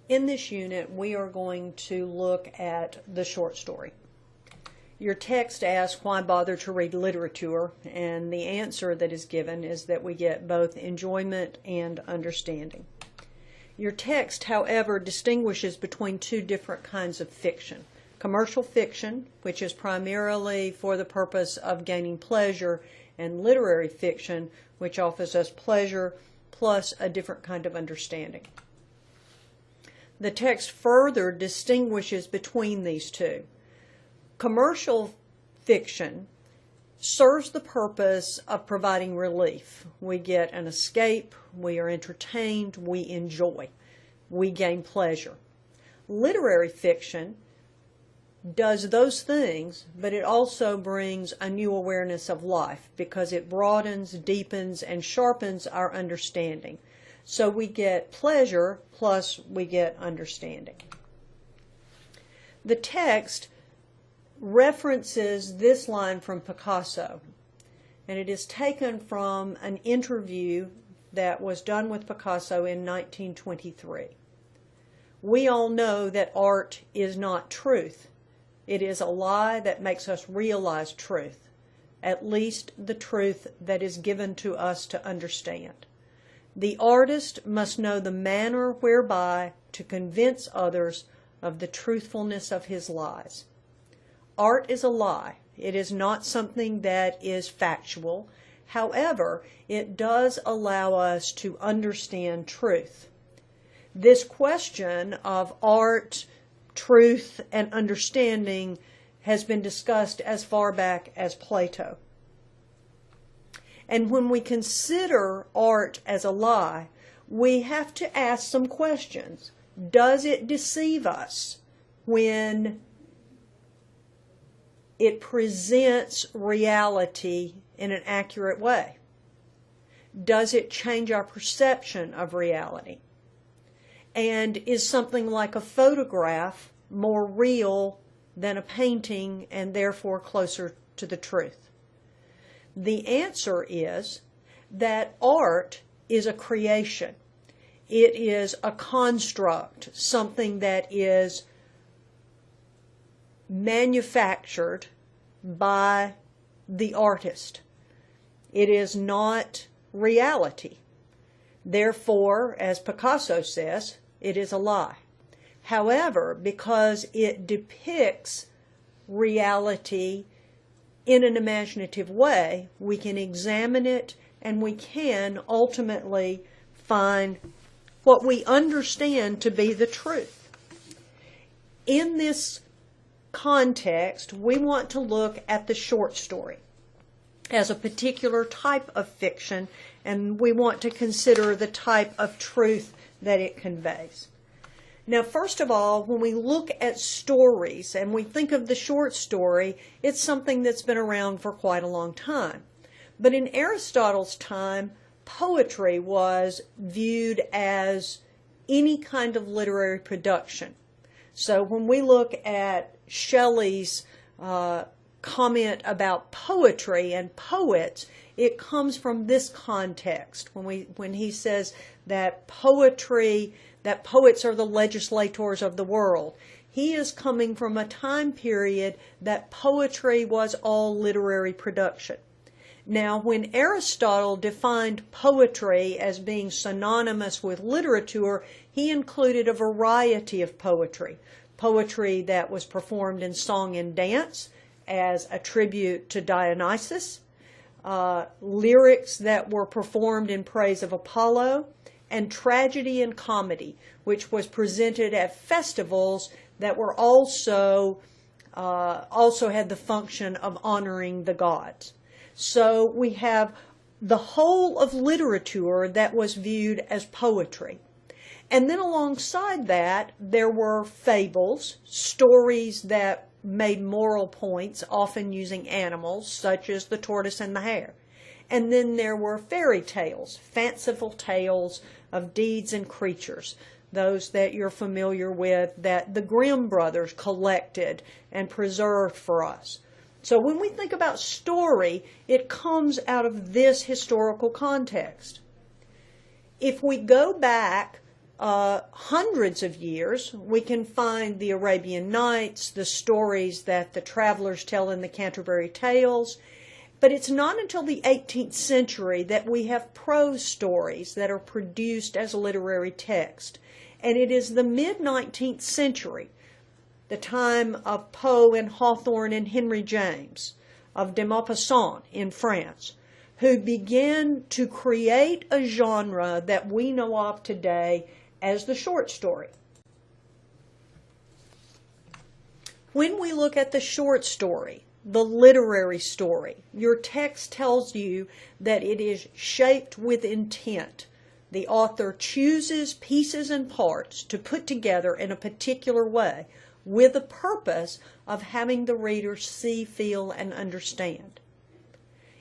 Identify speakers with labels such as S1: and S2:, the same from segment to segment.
S1: In this unit, we are going to look at the short story. Your text asks, why bother to read literature? And the answer that is given is that we get both enjoyment and understanding. Your text, however, distinguishes between two different kinds of fiction. Commercial fiction, which is primarily for the purpose of gaining pleasure, and literary fiction, which offers us pleasure plus a different kind of understanding. The text further distinguishes between these two. Commercial fiction serves the purpose of providing relief. We get an escape, we are entertained, we enjoy, we gain pleasure. Literary fiction does those things, but it also brings a new awareness of life because it broadens, deepens, and sharpens our understanding. So we get pleasure plus we get understanding. The text references this line from Picasso, and it is taken from an interview that was done with Picasso in 1923. We all know that art is not truth. It is a lie that makes us realize truth, at least the truth that is given to us to understand. The artist must know the manner whereby to convince others of the truthfulness of his lies. Art is a lie. It is not something that is factual. However, it does allow us to understand truth. This question of art, truth, and understanding has been discussed as far back as Plato. And when we consider art as a lie, we have to ask some questions. Does it deceive us when it presents reality in an accurate way? Does it change our perception of reality? And is something like a photograph more real than a painting and therefore closer to the truth? The answer is that art is a creation. It is a construct, something that is manufactured by the artist. It is not reality. Therefore, as Picasso says, it is a lie. However, because it depicts reality in an imaginative way, we can examine it and we can ultimately find what we understand to be the truth. In this context, we want to look at the short story as a particular type of fiction, and we want to consider the type of truth that it conveys. Now, first of all, when we look at stories and we think of the short story, it's something that's been around for quite a long time. But in Aristotle's time, poetry was viewed as any kind of literary production. So when we look at Shelley's comment about poetry and poets, it comes from this context when he says that that poets are the legislators of the world. He is coming from a time period that poetry was all literary production. Now, when Aristotle defined poetry as being synonymous with literature, he included a variety of poetry. Poetry that was performed in song and dance as a tribute to Dionysus, lyrics that were performed in praise of Apollo, and tragedy and comedy, which was presented at festivals that were also had the function of honoring the gods. So we have the whole of literature that was viewed as poetry. And then alongside that, there were fables, stories that made moral points, often using animals, such as the tortoise and the hare. And then there were fairy tales, fanciful tales of deeds and creatures, those that you're familiar with that the Grimm brothers collected and preserved for us. So when we think about story, it comes out of this historical context. If we go back hundreds of years. We can find the Arabian Nights, the stories that the travelers tell in the Canterbury Tales. But it's not until the 18th century that we have prose stories that are produced as literary text. And it is the mid-19th century, the time of Poe and Hawthorne and Henry James, of de Maupassant in France, who began to create a genre that we know of today as the short story. When we look at the short story, the literary story, your text tells you that it is shaped with intent. The author chooses pieces and parts to put together in a particular way with the purpose of having the reader see, feel, and understand.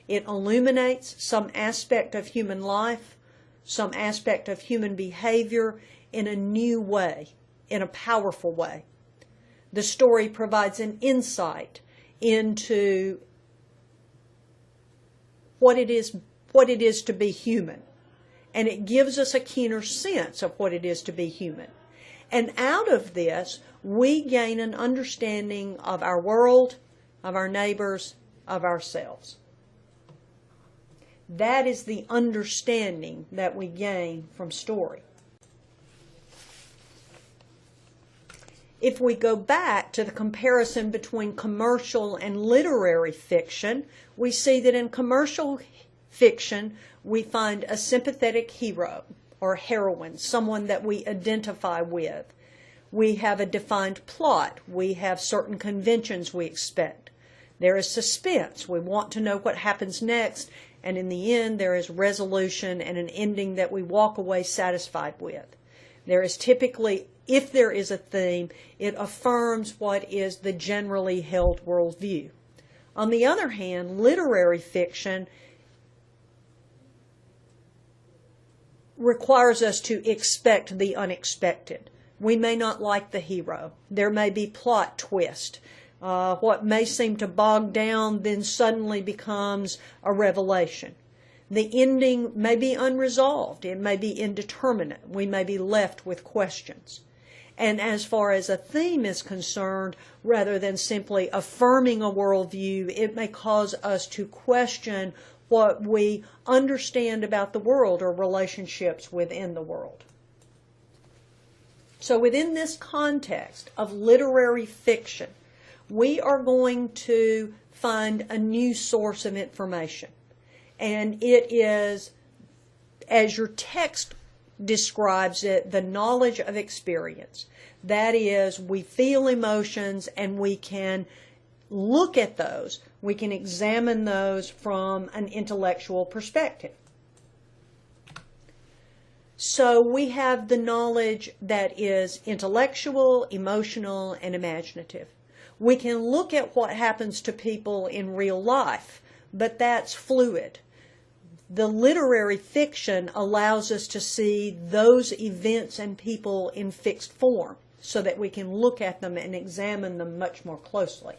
S1: It illuminates some aspect of human life, some aspect of human behavior in a new way, in a powerful way. The story provides an insight into what it is to be human. And it gives us a keener sense of what it is to be human. And out of this, we gain an understanding of our world, of our neighbors, of ourselves. That is the understanding that we gain from story. If we go back to the comparison between commercial and literary fiction, we see that in commercial fiction, we find a sympathetic hero or heroine, someone that we identify with. We have a defined plot. We have certain conventions we expect. There is suspense. We want to know what happens next. And in the end, there is resolution and an ending that we walk away satisfied with. There is typically, if there is a theme, it affirms what is the generally held worldview. On the other hand, literary fiction requires us to expect the unexpected. We may not like the hero. There may be plot twist. What may seem to bog down then suddenly becomes a revelation. The ending may be unresolved. It may be indeterminate. We may be left with questions. And as far as a theme is concerned, rather than simply affirming a worldview, it may cause us to question what we understand about the world or relationships within the world. So within this context of literary fiction, we are going to find a new source of information. And it is, as your text describes it, the knowledge of experience. That is, we feel emotions and we can look at those. We can examine those from an intellectual perspective. So we have the knowledge that is intellectual, emotional, and imaginative. We can look at what happens to people in real life, but that's fluid. The literary fiction allows us to see those events and people in fixed form so that we can look at them and examine them much more closely.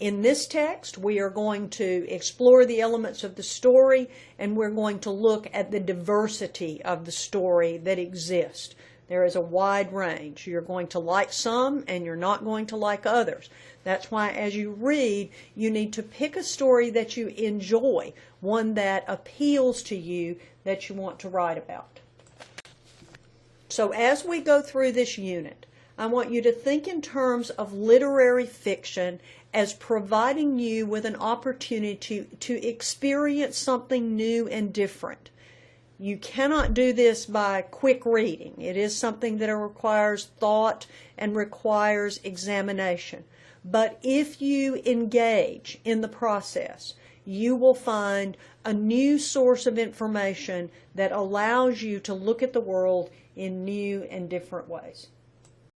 S1: In this text, we are going to explore the elements of the story, and we're going to look at the diversity of the story that exists. There is a wide range. You're going to like some, and you're not going to like others. That's why as you read, you need to pick a story that you enjoy, one that appeals to you, that you want to write about. So as we go through this unit, I want you to think in terms of literary fiction as providing you with an opportunity to experience something new and different. You cannot do this by quick reading. It is something that requires thought and requires examination. But if you engage in the process, you will find a new source of information that allows you to look at the world in new and different ways.